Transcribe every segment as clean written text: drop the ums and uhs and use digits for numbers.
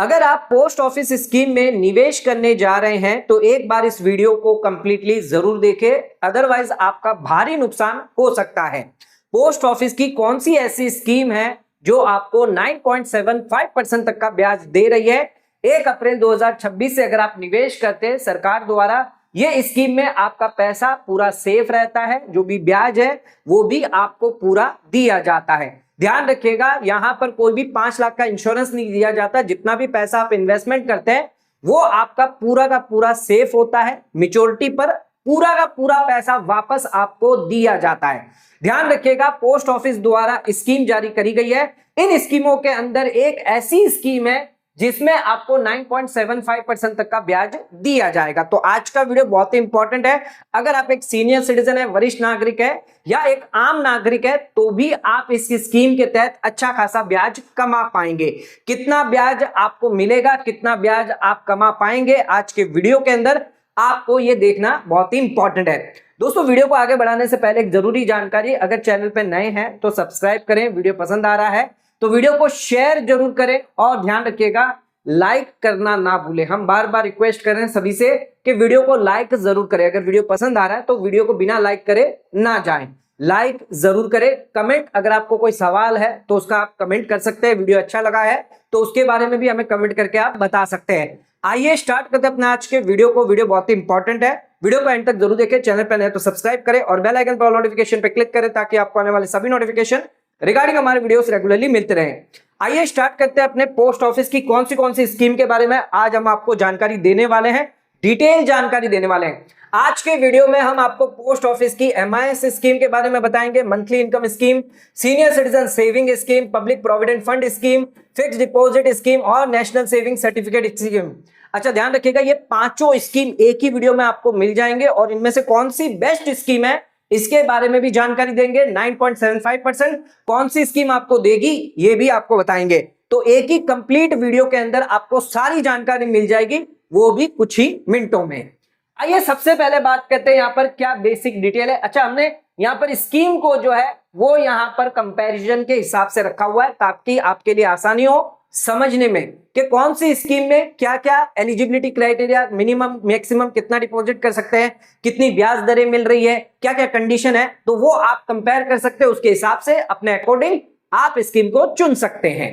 अगर आप post office scheme में निवेश करने जा रहे हैं तो एक बार इस वीडियो को कंप्लीटली जरूर देखें, अदरवाइज आपका भारी नुकसान हो सकता है। पोस्ट ऑफिस की कौन सी ऐसी स्कीम है जो आपको 9.75% तक का ब्याज दे रही है? 1 अप्रैल 2026 से अगर आप निवेश करते हैं सरकार द्वारा, ये स्कीम में आपका पैसा पूरा सेफ रहता है, जो भी ब्याज है वो भी आपको पूरा दिया जाता है। ध्यान रखिएगा, यहां पर कोई भी 5 लाख का इंश्योरेंस नहीं दिया जाता। जितना भी पैसा आप इन्वेस्टमेंट करते हैं वो आपका पूरा का पूरा सेफ होता है। मैच्योरिटी पर पूरा का पूरा पैसा वापस आपको दिया जाता है। ध्यान रखिएगा, पोस्ट ऑफिस द्वारा स्कीम जारी करी गई है। इन स्कीमों के अंदर एक ऐसी स्कीम है जिसमें आपको 9.75% तक का ब्याज दिया जाएगा। तो आज का वीडियो बहुत ही इंपॉर्टेंट है। अगर आप एक सीनियर सिटीजन है, वरिष्ठ नागरिक है या एक आम नागरिक है, तो भी आप इस स्कीम के तहत अच्छा खासा ब्याज कमा पाएंगे। कितना ब्याज आपको मिलेगा, कितना ब्याज आप कमा पाएंगे, आज के वीडियो के अंदर आपको ये देखना बहुत ही इंपॉर्टेंट है। दोस्तों, वीडियो को आगे बढ़ाने से पहले एक जरूरी जानकारी, अगर चैनल पे नए हैं तो सब्सक्राइब करें। वीडियो पसंद आ रहा है तो वीडियो को शेयर जरूर करें और ध्यान रखिएगा लाइक करना ना भूलें। हम बार बार रिक्वेस्ट कर रहे हैं सभी से कि वीडियो को लाइक जरूर करें। अगर वीडियो पसंद आ रहा है तो वीडियो को बिना लाइक करे ना जाएं, लाइक जरूर करें। कमेंट, अगर आपको कोई सवाल है तो उसका आप कमेंट कर सकते हैं। वीडियो अच्छा लगा है तो उसके बारे में भी हमें कमेंट करके आप बता सकते हैं। आइए स्टार्ट करते हैं अपने आज के वीडियो को। वीडियो बहुत ही इंपॉर्टेंट है, वीडियो को एंड तक जरूर देखें। चैनल पर नए तो सब्सक्राइब करें और बेल आइकन पर नोटिफिकेशन पे क्लिक करें ताकि आपको आने वाले सभी नोटिफिकेशन रिगार्डिंग हमारे वीडियोस रेगुलरली मिलते रहें। आइए स्टार्ट करते हैं अपने पोस्ट ऑफिस की कौन सी स्कीम के बारे में आज हम आपको जानकारी देने वाले हैं, डिटेल जानकारी देने वाले हैं। आज के वीडियो में हम आपको पोस्ट ऑफिस की MIS स्कीम के बारे में बताएंगे, monthly income scheme, senior citizen saving scheme, public provident fund scheme, fixed deposit scheme और नेशनल सेविंग सर्टिफिकेट स्कीम। अच्छा, ध्यान रखिएगा, ये पांचों स्कीम एक ही वीडियो में आपको मिल जाएंगे और इनमें से कौन सी बेस्ट स्कीम है इसके बारे में भी जानकारी देंगे। 9.75% कौन सी स्कीम आपको देगी ये भी आपको बताएंगे। तो एक ही कंप्लीट वीडियो के अंदर आपको सारी जानकारी मिल जाएगी, वो भी कुछ ही मिनटों में। आइए सबसे पहले बात करते हैं यहाँ पर क्या बेसिक डिटेल है। अच्छा, हमने यहाँ पर स्कीम को जो है वो यहाँ पर कंपैरिजन के हिसाब से रखा हुआ है ताकि आपके लिए आसानी हो समझने में कि कौन सी स्कीम में क्या क्या एलिजिबिलिटी क्राइटेरिया, मिनिमम मैक्सिमम कितना डिपॉजिट कर सकते हैं, कितनी ब्याज दरें मिल रही है, क्या क्या कंडीशन है, तो वो आप कंपेयर कर सकते हैं। उसके हिसाब से अपने अकॉर्डिंग आप स्कीम को चुन सकते हैं।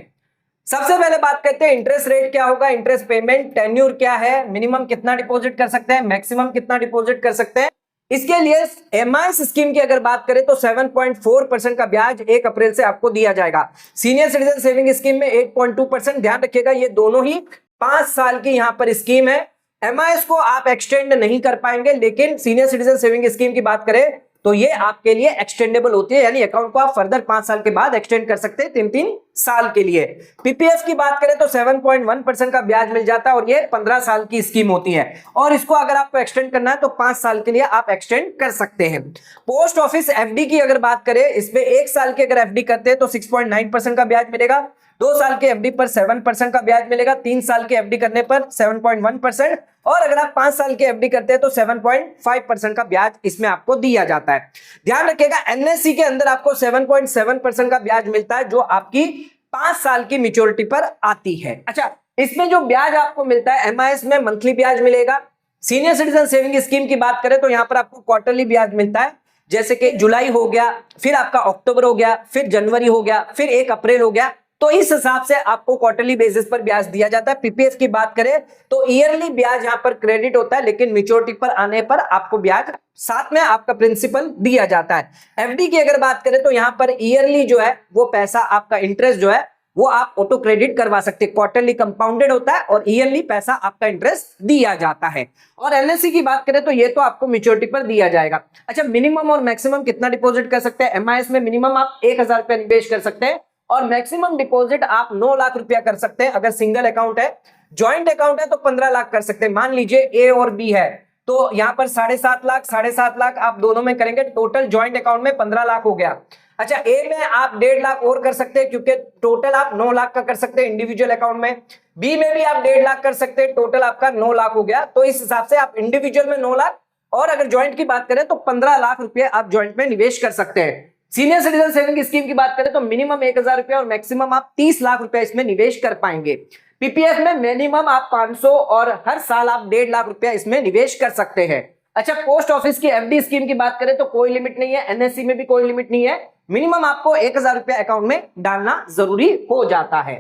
सबसे पहले बात करते हैं इंटरेस्ट रेट क्या होगा, इंटरेस्ट पेमेंट, टेन्यूर क्या है, मिनिमम कितना डिपॉजिट कर सकते हैं, मैक्सिमम कितना डिपॉजिट कर सकते हैं। इसके लिए MIS स्कीम की अगर बात करें तो 7.4% का ब्याज 1 अप्रैल से आपको दिया जाएगा। सीनियर सिटीजन सेविंग स्कीम में 8.2%। ध्यान रखिएगा, ये दोनों ही 5 साल की यहां पर स्कीम है। MIS को आप एक्सटेंड नहीं कर पाएंगे, लेकिन सीनियर सिटीजन सेविंग स्कीम की बात करें तो ये आपके लिए एक्सटेंडेबल होती है, यानी अकाउंट को आप फर्दर 5 साल के बाद एक्सटेंड कर सकते हैं 3 साल के लिए। PPF की बात करें तो 7.1% का ब्याज मिल जाता है और ये 15 साल की स्कीम होती है और इसको अगर आपको एक्सटेंड करना है तो 5 साल के लिए आप एक्सटेंड कर सकते हैं। पोस्ट ऑफिस FD की अगर बात करें, इसमें 1 साल की अगर FD करते हैं तो 6.9% का ब्याज मिलेगा, 2 साल के FD पर 7% का ब्याज मिलेगा, 3 साल के FD करने पर 7.1% और अगर आप 5 साल के FD करते हैं तो 7.5% का ब्याज इसमें आपको दिया जाता है। ध्यान रखिएगा, NSE के अंदर आपको 7.7% का ब्याज मिलता है जो आपकी 5 साल की मैच्योरिटी पर आती है। अच्छा, इसमें जो ब्याज आपको मिलता है MIS में मंथली ब्याज मिलेगा। सीनियर सिटीजन सेविंग स्कीम की बात करें तो यहां पर आपको क्वार्टरली ब्याज मिलता है, जैसे कि जुलाई हो गया, फिर आपका अक्टूबर हो गया, फिर जनवरी हो गया, फिर 1 अप्रैल हो गया, तो इस हिसाब से आपको क्वार्टरली बेसिस पर ब्याज दिया जाता है। PPF की बात करें तो ईयरली ब्याज यहां पर क्रेडिट होता है, लेकिन मैच्योरिटी पर आने पर आपको ब्याज साथ में आपका प्रिंसिपल दिया जाता है। FD की अगर बात करें तो यहां पर ईयरली जो है वो पैसा आपका इंटरेस्ट जो है वो आप ऑटो क्रेडिट करवा सकते हैं। क्वार्टरली कंपाउंडेड होता है और ईयरली पैसा आपका इंटरेस्ट दिया जाता है। और NSE की बात करें तो ये तो आपको मैच्योरिटी पर दिया जाएगा। अच्छा, मिनिमम और मैक्सिमम कितना डिपॉजिट कर सकते हैं? MIS में मिनिमम आप 1000 रुपया निवेश कर सकते हैं और मैक्सिमम डिपॉजिट आप 9 लाख रुपया कर सकते हैं। अगर सिंगल अकाउंट है, ज्वाइंट अकाउंट है तो 15 लाख कर सकते हैं। मान लीजिए A और B है तो यहाँ पर 7.5 लाख आप दोनों में करेंगे, टोटल ज्वाइंट अकाउंट में 15 लाख हो गया। अच्छा, A में आप 1.5 लाख और कर सकते हैं क्योंकि टोटल आप 9 लाख का कर सकते हैं इंडिविजुअल अकाउंट में। B में भी आप 1.5 लाख कर सकते हैं, टोटल आपका 9 लाख हो गया। तो इस हिसाब से आप इंडिविजुअल में 9 लाख और अगर ज्वाइंट की बात करें तो 15 लाख रुपए आप ज्वाइंट में निवेश कर सकते हैं। सीनियर सिटीजन सेविंग स्कीम की बात करें तो मिनिमम 1000 रुपया और मैक्सिमम आप 30 लाख रुपया इसमें निवेश कर पाएंगे। पीपीएफ में मिनिमम आप 500 और हर साल आप 1.5 लाख रुपया इसमें निवेश कर सकते हैं। अच्छा, पोस्ट ऑफिस की एफडी स्कीम की बात करें तो कोई लिमिट नहीं है, एनएससी में भी कोई लिमिट नहीं है, मिनिमम आपको 1000 रुपया अकाउंट में डालना जरूरी हो जाता है।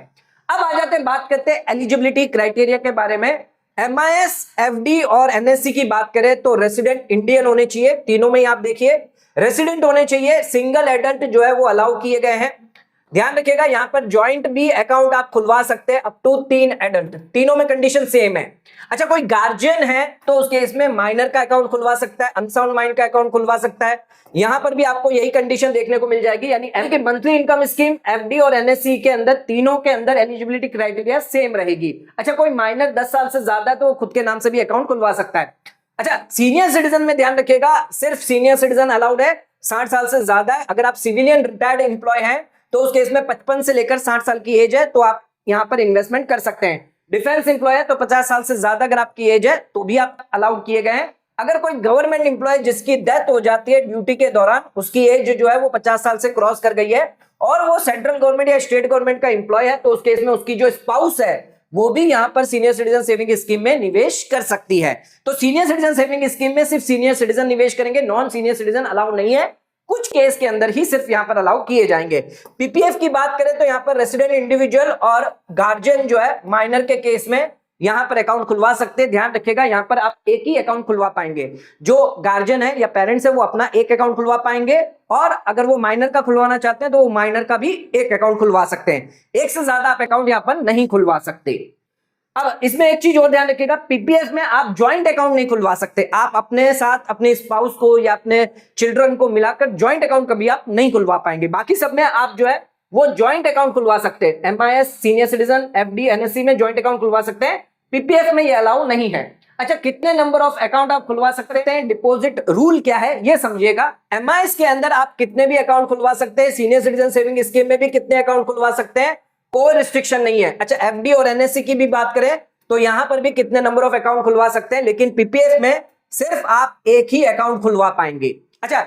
अब आ जाते हैं, बात करते हैं एलिजिबिलिटी क्राइटेरिया के बारे में। एमआईएस, एफडी और एनएससी की बात करें तो रेसिडेंट इंडियन होने चाहिए, तीनों में आप देखिए रेसिडेंट होने चाहिए, सिंगल एडल्ट जो है वो अलाउ किए गए हैं। ध्यान रखिएगा, यहां पर ज्वाइंट भी अकाउंट आप खुलवा सकते हैं अप टू 3 एडल्ट, तीनों में कंडीशन सेम है। अच्छा, कोई गार्जियन है तो उसके इसमें माइनर का अकाउंट खुलवा सकता है, अनसाउंड माइंड का अकाउंट खुलवा सकता है। यहां पर भी आपको यही कंडीशन देखने को मिल जाएगी, यानी मंथली इनकम स्कीम एफडी और एनएससी के अंदर तीनों के अंदर एलिजिबिलिटी क्राइटेरिया सेम रहेगी। अच्छा, कोई माइनर 10 साल से ज्यादा तो खुद के नाम से भी अकाउंट खुलवा सकता है। अच्छा, सीनियर सिटीजन में ध्यान रखिएगा, सिर्फ सीनियर सिटीजन अलाउड है, 60 साल से ज्यादा है। अगर आप सिविलियन रिटायर्ड एम्प्लॉय हैं तो उस केस में 55 से लेकर 60 साल की एज है तो आप यहां पर इन्वेस्टमेंट कर सकते हैं। डिफेंस एम्प्लॉय है तो 50 साल से ज्यादा अगर आपकी एज है तो भी आप अलाउड किए गए हैं। अगर कोई गवर्नमेंट एम्प्लॉय जिसकी डेथ हो जाती है ड्यूटी के दौरान, उसकी एज जो है वो 50 साल से क्रॉस कर गई है और वो सेंट्रल गवर्नमेंट या स्टेट गवर्नमेंट का एम्प्लॉय है तो उस केस में उसकी जो स्पाउस है वो भी यहां पर सीनियर सिटीजन सेविंग स्कीम में निवेश कर सकती है। तो सीनियर सिटीजन सेविंग स्कीम में सिर्फ सीनियर सिटीजन निवेश करेंगे, नॉन सीनियर सिटीजन अलाउ नहीं है, कुछ केस के अंदर ही सिर्फ यहां पर अलाउ किए जाएंगे। पीपीएफ की बात करें तो यहां पर रेसिडेंट इंडिविजुअल और गार्जियन जो है माइनर के केस में यहां पर अकाउंट खुलवा सकते हैं। ध्यान रखिएगा, यहां पर आप एक ही अकाउंट खुलवा पाएंगे, जो गार्जियन है या पेरेंट्स है वो अपना एक अकाउंट खुलवा पाएंगे और अगर वो माइनर का खुलवाना चाहते हैं तो वो माइनर का भी एक अकाउंट खुलवा सकते हैं, एक से ज्यादा आप अकाउंट यहां पर नहीं खुलवा सकते। अब इसमें एक चीज और ध्यान रखिएगा, पीपीएफ में आप ज्वाइंट अकाउंट नहीं खुलवा सकते, आप अपने साथ अपने स्पाउस को या अपने चिल्ड्रन को मिलाकर ज्वाइंट अकाउंट कभी आप नहीं खुलवा पाएंगे। बाकी सब में आप जो है वो ज्वाइंट अकाउंट खुलवा सकते हैं, MIS, senior citizen, FD, NSC में ज्वाइंट अकाउंट खुलवा सकते हैं, पीपीएफ में ये अलाउ नहीं है। अच्छा, कितने नंबर ऑफ अकाउंट आप खुलवा सकते हैं, डिपॉजिट रूल क्या है ये समझिएगा। एमआईएस के अंदर आप कितने भी अकाउंट खुलवा सकते हैं, सीनियर सिटीजन सेविंग स्कीम में भी कितने अकाउंट खुलवा सकते हैं, कोई रिस्ट्रिक्शन नहीं है। अच्छा, एफडी और एनएससी की भी बात करें तो यहां पर भी कितने नंबर ऑफ अकाउंट खुलवा सकते हैं, लेकिन पीपीएफ में सिर्फ आप एक ही अकाउंट खुलवा पाएंगे। अच्छा,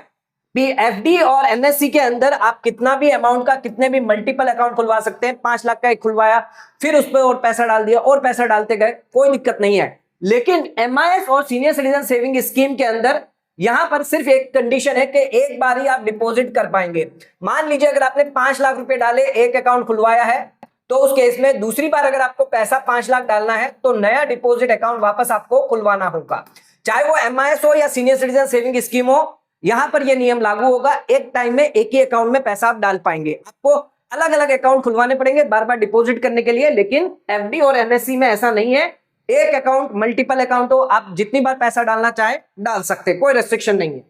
एफडी और एनएससी के अंदर आप कितना भी अमाउंट का कितने भी मल्टीपल अकाउंट खुलवा सकते हैं, 5 लाख का एक खुलवाया फिर उस पर और पैसा डाल दिया और पैसा डालते गए, कोई दिक्कत नहीं है। लेकिन एमआईएस और सीनियर सिटीजन सेविंग स्कीम के अंदर यहां पर सिर्फ एक कंडीशन है कि एक बार ही आप डिपॉजिट कर पाएंगे। मान लीजिए अगर आपने 5 लाख रुपए डाले, एक अकाउंट खुलवाया है, तो उस केस में दूसरी बार अगर आपको पैसा 5 लाख डालना है तो नया डिपॉजिट अकाउंट वापस आपको खुलवाना होगा, चाहे वो एमआईएस हो या सीनियर सिटीजन सेविंग स्कीम हो। यहां पर यह नियम लागू होगा, एक टाइम में एक ही अकाउंट में पैसा आप डाल पाएंगे, आपको अलग अलग अकाउंट खुलवाने पड़ेंगे बार बार डिपॉजिट करने के लिए। लेकिन एफडी और एनएससी में ऐसा नहीं है, एक अकाउंट मल्टीपल अकाउंट हो, आप जितनी बार पैसा डालना चाहे डाल सकते, कोई रेस्ट्रिक्शन नहीं है।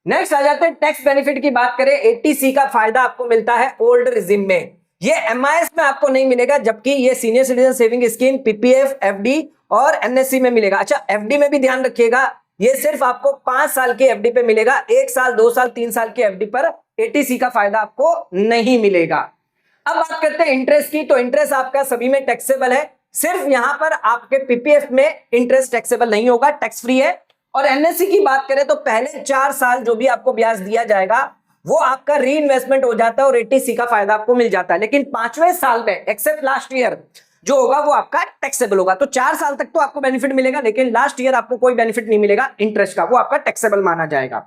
नेक्स्ट आ जाते हैं टैक्स बेनिफिट की बात करें, 80C का फायदा आपको मिलता है ओल्ड रिजिम में, ये एमआईएस में आपको नहीं मिलेगा, जबकि ये senior citizen saving scheme, PPF, FD और एनएससी में मिलेगा। अच्छा, एफडी में भी ध्यान रखिएगा, ये सिर्फ आपको 5 साल की एफडी पे मिलेगा, 1 साल, 2 साल, 3 साल की एफडी पर 80C का फायदा आपको नहीं मिलेगा। अब बात करते हैं इंटरेस्ट की, तो इंटरेस्ट आपका सभी में टैक्सेबल है, सिर्फ यहां पर आपके पीपीएफ में इंटरेस्ट टैक्सेबल नहीं होगा, टैक्स फ्री है। और एनएससी की बात करें तो पहले 4 साल जो भी आपको ब्याज दिया जाएगा वो आपका री इन्वेस्टमेंट हो जाता है और 80C का फायदा आपको मिल जाता है। लेकिन 5वें साल में एक्सेप्ट लास्ट ईयर जो होगा वो आपका टैक्सेबल होगा। तो 4 साल तक तो आपको बेनिफिट मिलेगा, लेकिन लास्ट ईयर आपको कोई बेनिफिट नहीं मिलेगा इंटरेस्ट का, वो आपका टैक्सेबल माना जाएगा।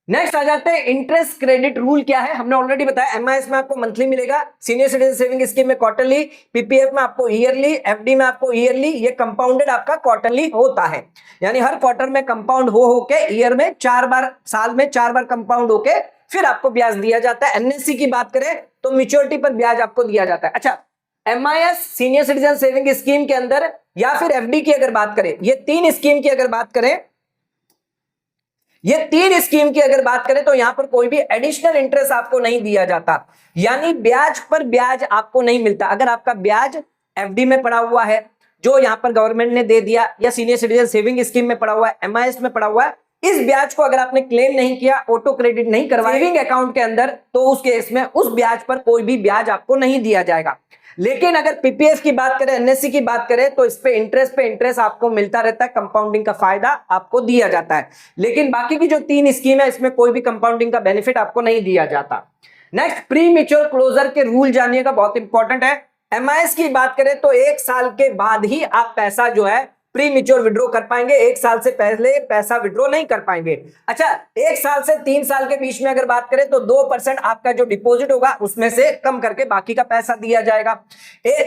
नेक्स्ट आ जाते हैं इंटरेस्ट क्रेडिट रूल क्या है। हमने ऑलरेडी बताया, एमआईएस में आपको मंथली मिलेगा, सीनियर सिटीजन सेविंग स्कीम में क्वार्टरली, पीपीएफ में आपको ईयरली, एफडी में आपको ईयरली, ये कंपाउंडेड आपका क्वार्टरली होता है, यानी हर क्वार्टर में कंपाउंड हो के ईयर में 4 बार, साल में 4 बार कंपाउंड होके फिर आपको ब्याज दिया जाता है। एनएससी की बात करें तो मैच्योरिटी पर ब्याज आपको दिया जाता है। अच्छा, MIS, senior citizen saving scheme के अंदर या फिर एफडी की अगर बात करें, ये 3 स्कीम की अगर बात करें, ये 3 स्कीम की अगर बात करें तो यहां पर कोई भी एडिशनल इंटरेस्ट आपको नहीं दिया जाता, यानी ब्याज पर ब्याज आपको नहीं मिलता। अगर आपका ब्याज एफडी में पड़ा हुआ है जो यहां पर गवर्नमेंट ने दे दिया, या सीनियर सिटीजन सेविंग स्कीम में पड़ा हुआ है, एमआईएस में पड़ा हुआ है, इस ब्याज को अगर आपने क्लेम नहीं किया, ऑटो क्रेडिट नहीं करवाया सेविंग अकाउंट के अंदर, तो उस केस में उस ब्याज पर कोई भी ब्याज आपको नहीं दिया जाएगा। लेकिन अगर पीपीएफ की बात करें, एनएससी की बात करें, तो इस पे इंटरेस्ट आपको मिलता रहता है, कंपाउंडिंग का फायदा आपको दिया जाता है। लेकिन बाकी की जो 3 स्कीम है इसमें कोई भी कंपाउंडिंग का बेनिफिट आपको नहीं दिया जाता। नेक्स्ट, प्री मैच्योर क्लोजर के रूल जानिएगा, बहुत इंपॉर्टेंट है। एमआईएस की बात करें तो 1 साल के बाद ही आप पैसा जो है प्री मेच्योर विड्रॉ कर पाएंगे, 1 साल से पहले पैसा विड्रॉ नहीं कर पाएंगे। अच्छा, 1 साल से 3 साल के बीच में अगर बात करें तो 2% आपका जो डिपॉजिट होगा उसमें से कम करके बाकी का पैसा दिया जाएगा।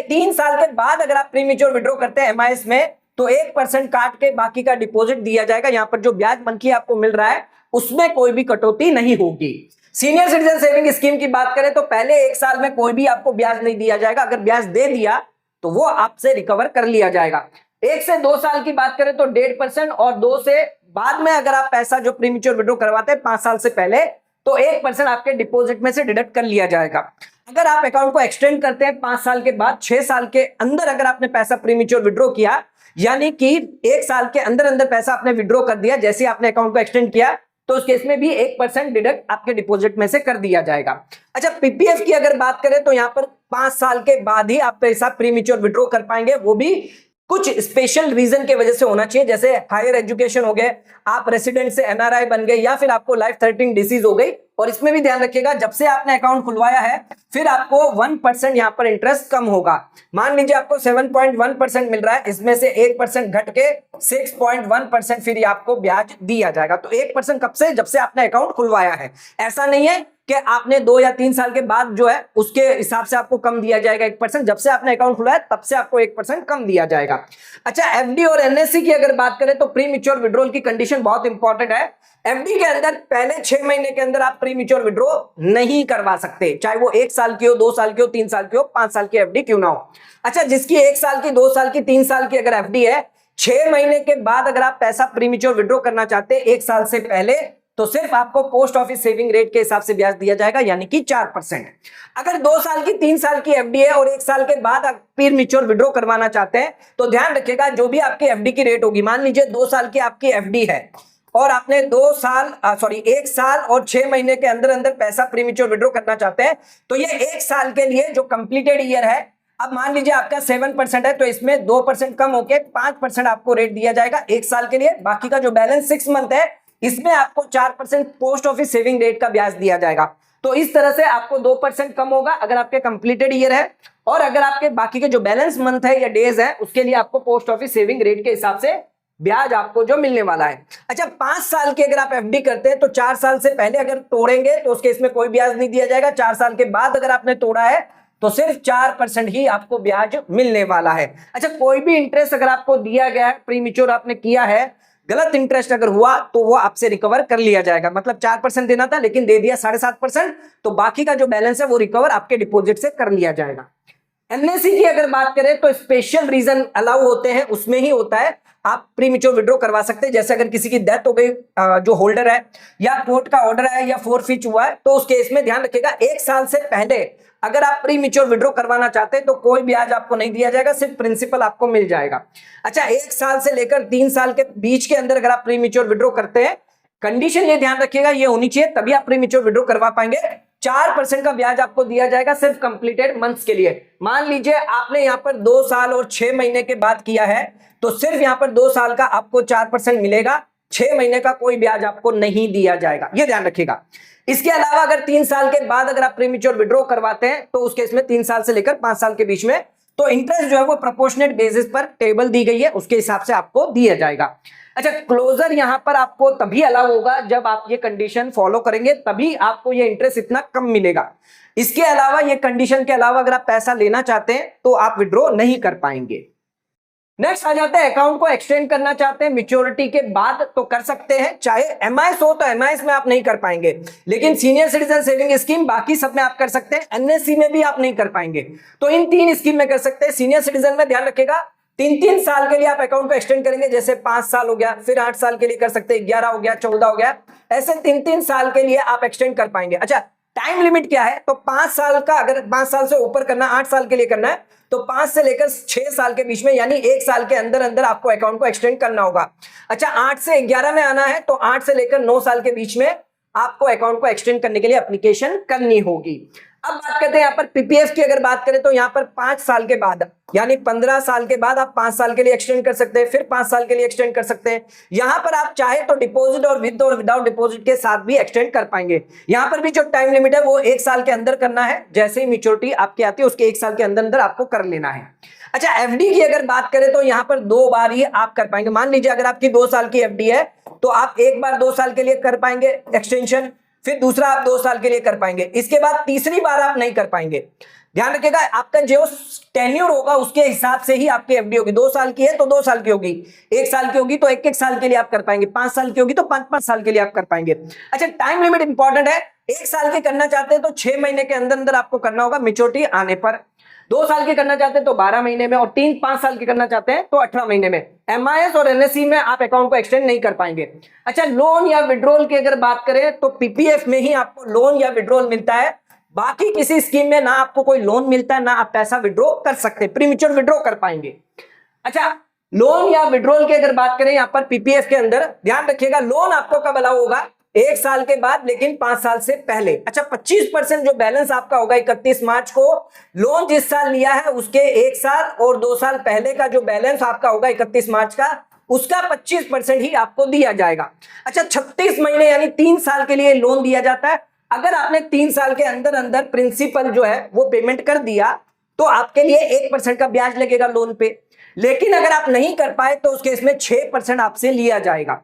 3 साल के बाद अगर आप प्री मेच्योर विड्रॉ करते हैं एमआईएस में तो 1% काट के बाकी का डिपॉजिट दिया जाएगा। यहां पर जो ब्याज मंथली आपको मिल रहा है उसमें कोई भी कटौती नहीं होगी। सीनियर सिटीजन सेविंग स्कीम की बात करें तो पहले 1 साल में कोई भी आपको ब्याज नहीं दिया जाएगा, अगर ब्याज दे दिया तो वो आपसे रिकवर कर लिया जाएगा। 1 से 2 साल की बात करें तो 1.5% और 2 से बाद में अगर आप पैसा जो प्रीमेच्योर विड्रॉ करवाते हैं 5 साल से पहले तो 1% आपके डिपॉजिट में से डिडक्ट कर लिया जाएगा। अगर आप अकाउंट को एक्सटेंड करते हैं 5 साल के बाद, 6 साल के अंदर अगर आपने पैसा प्रीमेच्योर विड्रॉ किया, यानी कि 1 साल के अंदर अंदर पैसा आपने विड्रॉ कर दिया, जैसे आपने अकाउंट को एक्सटेंड किया तो उस केस में भी 1% डिडक्ट आपके डिपॉजिट में से कर दिया जाएगा। अच्छा, पीपीएफ की अगर बात करें तो यहां पर 5 साल के बाद ही आप पैसा प्रीमेच्योर विड्रॉ कर पाएंगे, वो भी कुछ स्पेशल रीजन के वजह से होना चाहिए, जैसे हायर एजुकेशन हो गए, आप रेसिडेंट से एनआरआई बन गए, या फिर आपको लाइफ थ्रेटनिंग डिसीज हो गई। और इसमें भी ध्यान रखिएगा जब से आपने अकाउंट खुलवाया है फिर आपको 1% यहां पर इंटरेस्ट कम होगा। मान लीजिए आपको 7.1% मिल रहा है, इसमें से 1% घट के 6.1% फिर आपको ब्याज दिया जाएगा। तो 1% कब से? जब से आपने अकाउंट खुलवाया है। ऐसा नहीं है कि आपने 2 या 3 साल के बाद जो है उसके हिसाब से आपको कम दिया जाएगा 1%, जब से आपने अकाउंट खुला है तब से आपको 1% कम दिया जाएगा। अच्छा, एफडी और एनएससी की अगर बात करें तो प्री मेच्योर विड्रॉल की कंडीशन बहुत इंपॉर्टेंट है। एफडी के अंदर पहले 6 महीने के अंदर आप प्री मेच्योर विड्रॉ नहीं करवा सकते, चाहे वो 1 साल की हो, 2 साल की हो, 3 साल की हो, 5 साल की एफडी क्यों ना हो। अच्छा, जिसकी 1 साल की, 2 साल की, 3 साल की अगर एफडी है, 6 महीने के बाद अगर आप पैसा प्री मेच्योर विड्रॉ करना चाहते हैं 1 साल से पहले, तो सिर्फ आपको पोस्ट ऑफिस सेविंग रेट के हिसाब से ब्याज दिया जाएगा, यानी कि 4%। अगर 2 साल की, 3 साल की एफडी है और 1 साल के बाद आप प्री मेच्योर विड्रॉ करवाना चाहते हैं तो ध्यान रखिएगा जो भी आपकी एफडी की रेट होगी, मान लीजिए 2 साल की आपकी एफडी है और आपने 1 साल और 6 महीने के अंदर अंदर पैसा प्री मेच्योर विड्रॉ करना चाहते हैं, तो ये 1 साल के लिए जो कंप्लीटेड ईयर है, अब मान लीजिए आपका 7% है तो इसमें 2% कम होके 5% आपको रेट दिया जाएगा 1 साल के लिए। बाकी का जो बैलेंस 6 मंथ है इसमें आपको 4% पोस्ट ऑफिस सेविंग रेट का ब्याज दिया जाएगा। तो इस तरह से आपको 2% कम होगा अगर आपके कंप्लीटेड ईयर है, और अगर आपके बाकी के जो बैलेंस मंथ है या डेज है उसके लिए आपको पोस्ट ऑफिस सेविंग रेट के हिसाब से ब्याज आपको जो मिलने वाला है। अच्छा, 5 साल की अगर आप एफडी करते हैं तो 4 साल से पहले अगर तोड़ेंगे तो उसके इसमें कोई ब्याज नहीं दिया जाएगा। 4 साल के बाद अगर आपने तोड़ा है तो सिर्फ 4% ही आपको ब्याज मिलने वाला है। अच्छा, कोई भी इंटरेस्ट अगर आपको दिया गया है, प्री मेच्योर आपने किया है, गलत इंटरेस्ट अगर हुआ तो वो आपसे रिकवर कर लिया जाएगा। मतलब 4% देना था लेकिन दे दिया 7.5%, तो बाकी का जो बैलेंस है वो रिकवर आपके डिपॉजिट से कर लिया जाएगा। एनएससी की अगर बात करें तो स्पेशल रीजन अलाउ होते हैं, उसमें ही होता है आप प्री मेच्योर विड्रॉ करवा सकते हैं। जैसे अगर किसी की डेथ हो गई जो होल्डर है, या कोर्ट का ऑर्डर है, या फोरफीट हुआ है, तो उस केस में ध्यान रखिएगा 1 साल से पहले अगर आप प्री मेच्योर विड्रॉ करवाना चाहते हैं तो कोई ब्याज आपको नहीं दिया जाएगा, सिर्फ प्रिंसिपल आपको मिल जाएगा। अच्छा, 1 साल से लेकर 3 साल के बीच के अंदर अगर आप प्री मेच्योर विड्रॉ करते हैं, कंडीशन ये ध्यान रखिएगा ये होनी चाहिए तभी आप प्री मेच्योर विड्रॉ करवा पाएंगे। 4% का ब्याज आपको दिया जाएगा सिर्फ कंप्लीटेड मंथ्स के लिए। मान लीजिए आपने यहां पर 2 साल और 6 महीने के बाद किया है तो सिर्फ यहां पर 2 साल का आपको 4% मिलेगा, 6 महीने का कोई ब्याज आपको नहीं दिया जाएगा, ये ध्यान रखिएगा। इसके अलावा अगर 3 साल के बाद अगर आप प्री मेच्योर विड्रॉ करवाते हैं तो उस केस में 3 साल से लेकर 5 साल के बीच में तो इंटरेस्ट जो है वो प्रोपोर्शनेट बेसिस पर टेबल दी गई है, उसके हिसाब से आपको दिया जाएगा। अच्छा, क्लोजर यहां पर आपको तभी अलाउ होगा जब आप ये कंडीशन फॉलो करेंगे, तभी आपको ये इंटरेस्ट इतना कम मिलेगा। इसके अलावा ये कंडीशन के अलावा अगर आप पैसा लेना चाहते हैं तो आप विड्रॉ नहीं कर पाएंगे। नेक्स्ट आ जाते हैं, अकाउंट को एक्सटेंड करना चाहते हैं मैच्योरिटी के बाद तो कर सकते हैं, चाहे एमआईएस हो तो एमआईएस में आप नहीं कर पाएंगे, लेकिन सीनियर सिटीजन सेविंग स्कीम बाकी सब में आप कर सकते हैं, एनएससी में भी आप नहीं कर पाएंगे। तो इन 3 स्कीम में कर सकते हैं। सीनियर सिटीजन में ध्यान रखिएगा 3-3 साल के लिए आप अकाउंट को एक्सटेंड करेंगे, जैसे 5 साल हो गया, फिर 8 साल के लिए कर सकते हैं, 11 हो गया, 14 हो गया, ऐसे 3-3 साल के लिए आप एक्सटेंड कर पाएंगे। अच्छा, टाइम लिमिट क्या है? तो 5 साल का, अगर 5 साल से ऊपर करना, 8 साल के लिए करना है तो 5 से लेकर 6 साल के बीच में, यानी 1 साल के अंदर अंदर आपको अकाउंट को एक्सटेंड करना होगा। अच्छा, 8 से 11 में आना है तो 8 से लेकर 9 साल के बीच में आपको अकाउंट को एक्सटेंड करने के लिए एप्लीकेशन करनी होगी। अब बात करते हैं यहाँ पर पीपीएफ की। अगर बात करें तो यहाँ पर 5 साल के बाद यानी 15 साल के बाद आप 5 साल के लिए एक्सटेंड कर सकते हैं, फिर 5 साल के लिए एक्सटेंड कर सकते हैं। यहाँ पर आप चाहे तो डिपॉजिट और विद और विदाउट डिपॉजिट के साथ भी एक्सटेंड कर पाएंगे। यहाँ पर भी जो टाइम लिमिट है वो 1 साल के अंदर करना है, जैसे ही मैच्योरिटी आपकी आती है उसके 1 साल के अंदर अंदर आपको कर लेना है। अच्छा, एफडी की अगर बात करें तो यहाँ पर 2 बार ही आप कर पाएंगे। मान लीजिए अगर आपकी 2 साल की एफडी है तो आप एक बार 2 साल के लिए कर पाएंगे एक्सटेंशन, फिर दूसरा आप 2 साल के लिए कर पाएंगे, इसके बाद तीसरी बार आप नहीं कर पाएंगे। ध्यान रखिएगा, आपका जो टेन्योर होगा उसके हिसाब से ही आपकी एफडी होगी। 2 साल की है तो 2 साल की होगी, 1 साल की होगी तो 1-1 साल के लिए आप कर पाएंगे, 5 साल की होगी तो 5-5 साल के लिए आप कर पाएंगे। अच्छा, टाइम लिमिट इंपॉर्टेंट है। 1 साल के करना चाहते हैं तो 6 महीने के अंदर अंदर आपको करना होगा मैच्योरिटी आने पर। 2 साल के करना चाहते हैं तो 12 महीने में, और 3-5 साल के करना चाहते हैं तो 18 महीने में। एमआईएस और एनएससी में आप अकाउंट को एक्सटेंड नहीं कर पाएंगे। अच्छा, लोन या विड्रॉल की अगर बात करें तो पीपीएफ में ही आपको लोन या विड्रॉल मिलता है, बाकी किसी स्कीम में ना आपको कोई लोन मिलता है ना आप पैसा विड्रॉ कर सकते, प्रीमेच्योर विड्रॉ कर पाएंगे। अच्छा, लोन या विड्रॉल की अगर बात करें यहाँ पर पीपीएफ के अंदर, ध्यान रखिएगा लोन आपको कब अलाउ होगा, 1 साल के बाद, लेकिन 5 साल से पहले। अच्छा, 25% जो बैलेंस आपका होगा 31 मार्च को, लोन जिस साल लिया है उसके 1 साल और 2 साल पहले का जो बैलेंस आपका होगा 31 मार्च का, उसका 25% ही आपको दिया जाएगा। अच्छा, 36 महीने यानी 3 साल के लिए लोन दिया जाता है। अगर आपने 3 साल के अंदर अंदर प्रिंसिपल जो है वो पेमेंट कर दिया तो आपके लिए 1% का ब्याज लगेगा लोन पे, लेकिन अगर आप नहीं कर पाए तो उस केस में 6% आपसे लिया जाएगा।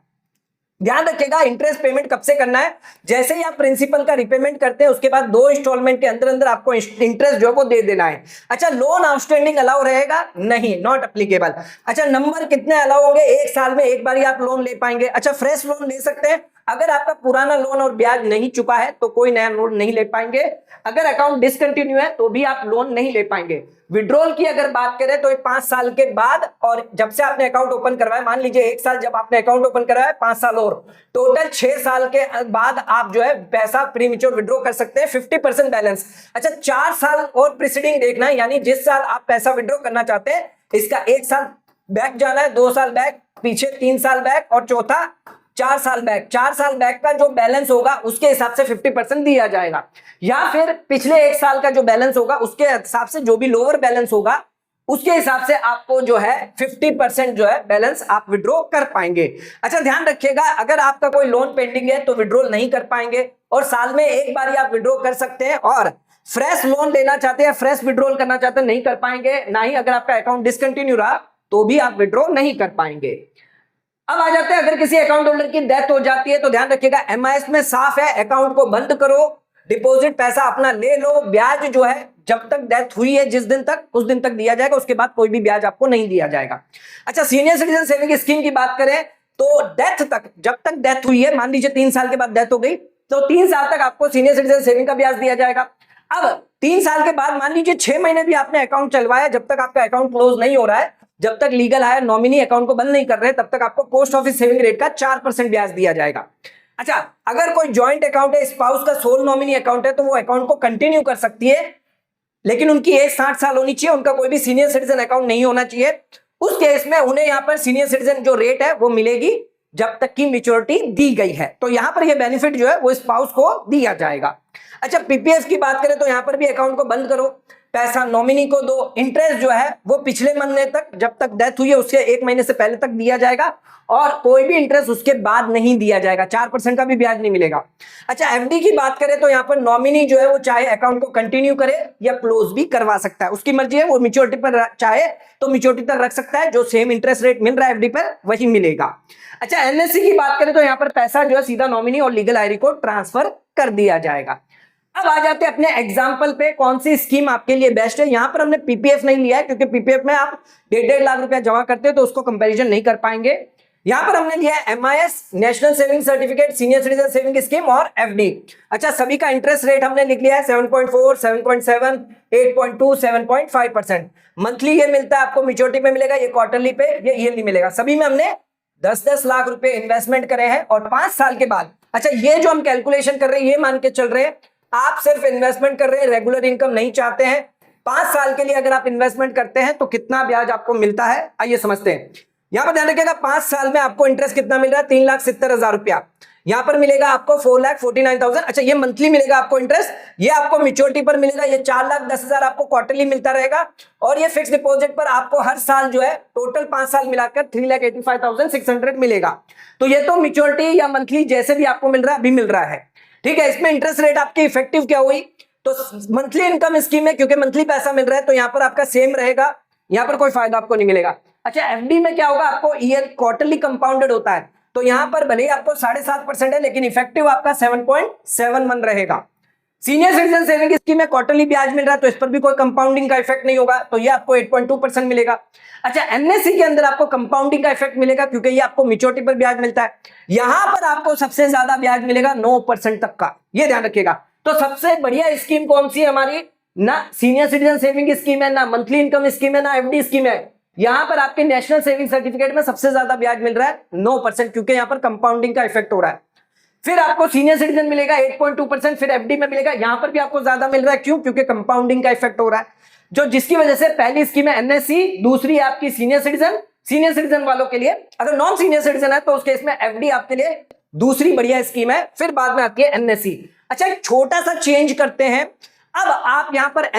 ध्यान रखिएगा, इंटरेस्ट पेमेंट कब से करना है, जैसे ही आप प्रिंसिपल का रिपेमेंट करते हैं उसके बाद 2 इंस्टॉलमेंट के अंदर अंदर आपको इंटरेस्ट जो है वो दे देना है। अच्छा, लोन आउटस्टैंडिंग अलाउ रहेगा नहीं, नॉट एप्लीकेबल। अच्छा, नंबर कितने अलाउ होंगे, 1 साल में 1 बार ही आप लोन ले पाएंगे। अच्छा, फ्रेश लोन ले सकते हैं, अगर आपका पुराना लोन और ब्याज नहीं चुका है तो कोई नया लोन नहीं ले पाएंगे। अगर अकाउंट डिसकंटिन्यू है तो भी आप लोन नहीं ले पाएंगे। विड्रॉल की अगर बात करें तो 5 साल के बाद, और जब से आपने अकाउंट ओपन करवाया, मान लीजिए 1 साल जब आपने अकाउंट ओपन करवाया, 5 साल और टोटल 6 साल के बाद आप जो है पैसा प्रीमेच्योर विड्रॉ कर सकते हैं 50% बैलेंस। अच्छा, 4 साल और प्रीसीडिंग देखना है, यानी जिस साल आप पैसा विड्रॉ करना चाहते हैं इसका 1 साल बैक जाना है, 2 साल बैक पीछे, 3 साल बैक और चौथा 4 साल बैक। 4 साल बैक का जो बैलेंस होगा उसके हिसाब से 50% दिया जाएगा, या फिर पिछले 1 साल का जो बैलेंस होगा उसके हिसाब से जो भी लोअर बैलेंस होगा उसके हिसाब से आपको जो है 50% जो है बैलेंस आप विड्रॉ कर पाएंगे। अच्छा, ध्यान रखिएगा, अगर आपका कोई लोन पेंडिंग है तो विड्रॉल नहीं कर पाएंगे, और साल में 1 बार ही आप विड्रॉ कर सकते हैं, और फ्रेश लोन लेना चाहते हैं, फ्रेश विड्रॉल करना चाहते हैं, नहीं कर पाएंगे। ना ही अगर आपका अकाउंट डिसकंटिन्यू रहा तो भी आप विड्रॉ नहीं कर पाएंगे। अब आ जाते हैं, अगर किसी अकाउंट होल्डर की डेथ हो जाती है तो ध्यान रखिएगा एमआईएस में साफ है, अकाउंट को बंद करो, डिपॉजिट पैसा अपना ले लो, ब्याज जो है जब तक डेथ हुई है जिस दिन तक उस दिन तक दिया जाएगा, उसके बाद कोई भी ब्याज आपको नहीं दिया जाएगा। अच्छा, सीनियर सिटीजन सेविंग स्कीम की बात करें तो डेथ तक, जब तक डेथ हुई है, मान लीजिए 3 साल के बाद डेथ हो गई तो 3 साल तक आपको सीनियर सिटीजन सेविंग का ब्याज दिया जाएगा। अब 3 साल के बाद मान लीजिए 6 महीने भी आपने अकाउंट चलवाया, जब तक आपका अकाउंट क्लोज नहीं हो रहा है, जब तक लीगल हायर नॉमिनी अकाउंट को बंद नहीं कर रहे, तब तक आपको पोस्ट ऑफिस सेविंग रेट का 4% ब्याज दिया जाएगा। अच्छा, अगर कोई जॉइंट अकाउंट है, स्पाउस का सोल नॉमिनी अकाउंट है, तो वो अकाउंट को कंटिन्यू कर सकती है, लेकिन उनकी एज 60 साल होनी चाहिए, उनका कोई भी सीनियर सिटीजन अकाउंट नहीं होना चाहिए। उस केस में उन्हें यहाँ पर सीनियर सिटीजन जो रेट है वो मिलेगी जब तक की मैच्योरिटी दी गई है, तो यहाँ पर ये बेनिफिट जो है वो स्पाउस को दिया जाएगा। अच्छा, पीपीएफ की बात करें तो यहाँ पर भी अकाउंट को बंद करो, पैसा नॉमिनी को दो, इंटरेस्ट जो है वो पिछले महीने तक, जब तक डेथ हुई है उसके 1 महीने से पहले तक दिया जाएगा, और कोई भी इंटरेस्ट उसके बाद नहीं दिया जाएगा, 4% का भी ब्याज नहीं मिलेगा। अच्छा, एफडी की बात करें तो यहाँ पर नॉमिनी जो है वो चाहे अकाउंट को कंटिन्यू करे या क्लोज भी करवा सकता है, उसकी मर्जी है, वो मैच्योरिटी पर चाहे तो मैच्योरिटी तक रख सकता है, जो सेम इंटरेस्ट रेट मिल रहा है एफडी पर वही मिलेगा। अच्छा, एनएससी की बात करें तो यहाँ पर पैसा जो है सीधा नॉमिनी और लीगल हायर को ट्रांसफर कर दिया जाएगा। अब आ जाते हैं अपने एग्जाम्पल पे, कौन सी स्कीम आपके लिए बेस्ट है। यहाँ पर हमने पीपीएफ नहीं लिया है क्योंकि पीपीएफ में आप 1.5 लाख रुपया जमा करते हो तो उसको कंपैरिजन नहीं कर पाएंगे। यहाँ पर हमने लिया है MIS, national saving certificate, senior citizen saving scheme और एफडी। अच्छा, सभी का इंटरेस्ट रेट हमने लिख लिया है 7.4, 7.7, 8.2, 7.5%। मंथली ये मिलता है आपको, मैच्योरिटी पे मिलेगा, ये क्वार्टरली पे, ये ईयरली मिलेगा। सभी में हमने 10-10 लाख रुपए इन्वेस्टमेंट करे हैं, और 5 साल के बाद, अच्छा ये जो हम कैलकुलेशन कर रहे हैं ये मान के चल रहे हैं आप सिर्फ इन्वेस्टमेंट कर रहे हैं, रेगुलर इनकम नहीं चाहते हैं। 5 साल के लिए अगर आप इन्वेस्टमेंट करते हैं तो कितना ब्याज आपको मिलता है, आइए समझते हैं। यहां पर ध्यान रखिएगा, 5 साल में आपको इंटरेस्ट कितना मिल रहा है, 3,70,000 रुपया। यहाँ पर मिलेगा आपको 4,49,000। अच्छा, ये मंथली मिलेगा आपको इंटरेस्ट, ये आपको मैच्योरिटी पर मिलेगा, ये 4,10,000 आपको क्वार्टरली मिलता रहेगा, और ये फिक्स डिपॉजिट पर आपको हर साल जो है टोटल 5 साल मिलाकर 3,85,600 मिलेगा। तो ये तो मैच्योरिटी या मंथली जैसे भी आपको मिल रहा है अभी मिल रहा है, ठीक है। इसमें इंटरेस्ट रेट आपकी इफेक्टिव क्या हुई, तो मंथली इनकम स्कीम है, क्योंकि मंथली पैसा मिल रहा है तो यहाँ पर आपका सेम रहेगा, यहाँ पर कोई फायदा आपको नहीं मिलेगा। अच्छा, एफडी में क्या होगा, आपको ईयर क्वार्टरली कंपाउंडेड होता है, तो यहां पर भले ही आपको 7.5% है लेकिन इफेक्टिव आपका 7.71 रहेगा। सीनियर सिटीजन सेविंग स्कीम में क्वार्टरली ब्याज मिल रहा है तो इस पर भी कोई कंपाउंडिंग का इफेक्ट नहीं होगा, तो ये आपको 8.2% मिलेगा। अच्छा, एनएससी के अंदर आपको कंपाउंडिंग का इफेक्ट मिलेगा क्योंकि ये आपको मैच्योरिटी पर ब्याज मिलता है, यहां पर आपको सबसे ज्यादा ब्याज मिलेगा 9% तक का, ये ध्यान रखिएगा। तो सबसे बढ़िया स्कीम कौन सी है हमारी, ना सीनियर सिटीजन सेविंग स्कीम है, ना मंथली इनकम स्कीम है, ना एफडी स्कीम है। यहां पर आपके नेशनल सेविंग सर्टिफिकेट में सबसे ज्यादा ब्याज मिल रहा है 9%, क्योंकि यहां पर कंपाउंडिंग का इफेक्ट हो रहा है। फिर आपको सीनियर सिटीजन मिलेगा 8.2%, फिर एफडी में मिलेगा, यहां पर भी आपको ज्यादा मिल रहा है, क्यों, क्योंकि कंपाउंडिंग का इफेक्ट हो रहा है, जो जिसकी वजह से पहली स्कीम है एनएससी, दूसरी आपकी सीनियर सिटीजन वालों के लिए। अगर नॉन सीनियर सिटीजन है तो उस केस में एफडी आपके लिए दूसरी बढ़िया स्कीम है, फिर बाद में आती है एनएससी। अच्छा, एक छोटा सा चेंज करते हैं, अब आप यहां पर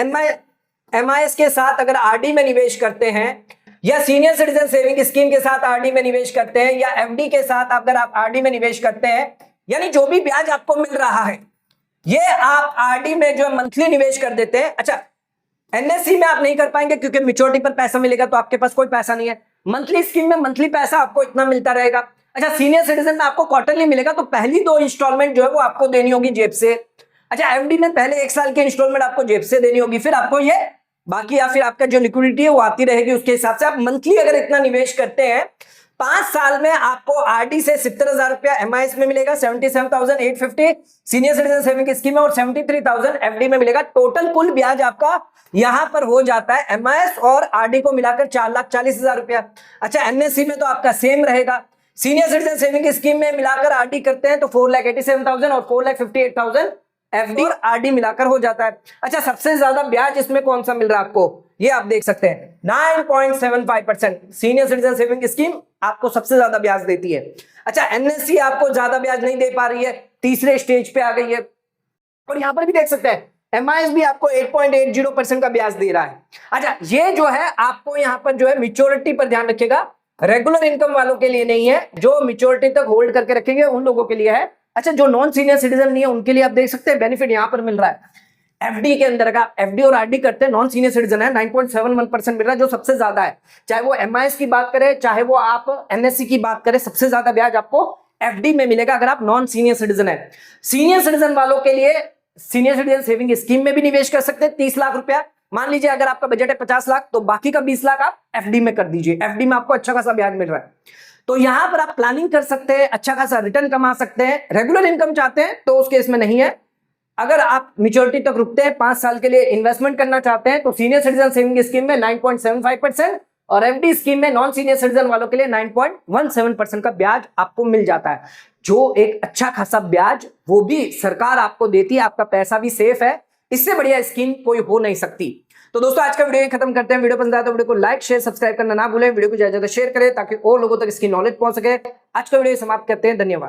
एमआईएस के साथ अगर आरडी में निवेश करते हैं, या सीनियर सिटीजन सेविंग स्कीम के साथ आरडी में निवेश करते हैं, या एफडी के साथ अगर आप आरडी में निवेश करते हैं, यानी जो भी ब्याज आपको मिल रहा है ये आप आरडी में जो मंथली निवेश कर देते हैं। अच्छा, एनएससी में आप नहीं कर पाएंगे क्योंकि मैच्योरिटी पर पैसा मिलेगा तो आपके पास कोई पैसा नहीं है, मंथली स्कीम में मंथली पैसा आपको इतना मिलता रहेगा। अच्छा, सीनियर सिटीजन में आपको क्वार्टरली मिलेगा तो पहली 2 इंस्टॉलमेंट जो है वो आपको देनी होगी जेब से। अच्छा, एफडी में पहले 1 साल की इंस्टॉलमेंट आपको जेब से देनी होगी, फिर आपको ये बाकी या फिर आपका जो लिक्विडिटी है वो आती रहेगी, उसके हिसाब से आप मंथली अगर इतना निवेश करते हैं 5 साल में आपको आरडी से 70,000 रुपया एमआईएस में मिलेगा, 77,850 सीनियर सिटीजन सेविंग स्कीम में और 73,000 एफडी में मिलेगा। टोटल कुल ब्याज आपका यहां पर हो जाता है एमआईएस और आरडी को मिलाकर 4,40,000 रुपया। अच्छा, एनएससी में तो आपका सेम रहेगा, सीनियर सिटीजन सेविंग स्कीम में मिलाकर आरडी करते हैं तो 4,87,000 और 4,58,000 एफडी और आरडी मिलाकर हो जाता है। अच्छा, सबसे ज्यादा ब्याज इसमें कौन सा मिल रहा है आपको, ये आप देख सकते हैं 9.75%। सीनियर सिटीजन सेविंग स्कीम आपको सबसे ज्यादा ब्याज देती है। अच्छा, एनएससी आपको ज्यादा ब्याज नहीं दे पा रही है, तीसरे स्टेज पे आ गई है, और यहां पर भी देख सकते हैं एमआईएस भी आपको 8.80% का ब्याज दे रहा है। अच्छा, ये जो है आपको यहां पर जो है मैच्योरिटी पर ध्यान रखिएगा, रेगुलर इनकम वालों के लिए नहीं है, जो मैच्योरिटी तक होल्ड करके रखेंगे उन लोगों के लिए है। अच्छा, जो नॉन सीनियर सिटीजन नहीं है उनके लिए आप देख सकते हैं बेनिफिट यहां पर मिल रहा है। एफडी के अंदर का एफडी और आरडी करते हैं, नॉन सीनियर सिटीजन है 9.71% मिल रहा है, जो सबसे ज्यादा है। चाहे वो एमआईएस की बात करें, चाहे वो आप एनएससी की बात करें, सबसे ज्यादा ब्याज आपको एफडी में मिलेगा अगर आप नॉन सीनियर सिटीजन है। सीनियर सिटीजन वालों के लिए सीनियर सिटीजन सेविंग स्कीम में भी निवेश कर सकते हैं 30 लाख रुपया। मान लीजिए अगर आपका बजट है 50 लाख तो बाकी का 20 लाख आप एफडी में कर दीजिए, एफडी में आपको अच्छा खासा ब्याज मिल रहा है। तो यहां पर आप प्लानिंग कर सकते हैं, अच्छा खासा रिटर्न कमा सकते हैं। रेगुलर इनकम चाहते हैं तो उस केस में नहीं है। अगर आप मैच्योरिटी तक रुकते हैं, 5 साल के लिए इन्वेस्टमेंट करना चाहते हैं, तो सीनियर सिटीजन सेविंग स्कीम में 9.75% और एफडी स्कीम में नॉन सीनियर सिटीजन वालों के लिए 9.17% का ब्याज आपको मिल जाता है, जो एक अच्छा खासा ब्याज वो भी सरकार आपको देती है, आपका पैसा भी सेफ है। इससे बढ़िया स्कीम कोई हो नहीं सकती। तो दोस्तों, आज का वीडियो खत्म करते हैं। वीडियो पसंद आया तो वीडियो को लाइक शेयर सब्सक्राइब करना ना भूलें, वीडियो को ज्यादा शेयर करें ताकि और लोगों तक इसकी नॉलेज पहुंच सके। आज का वीडियो समाप्त करते हैं, धन्यवाद।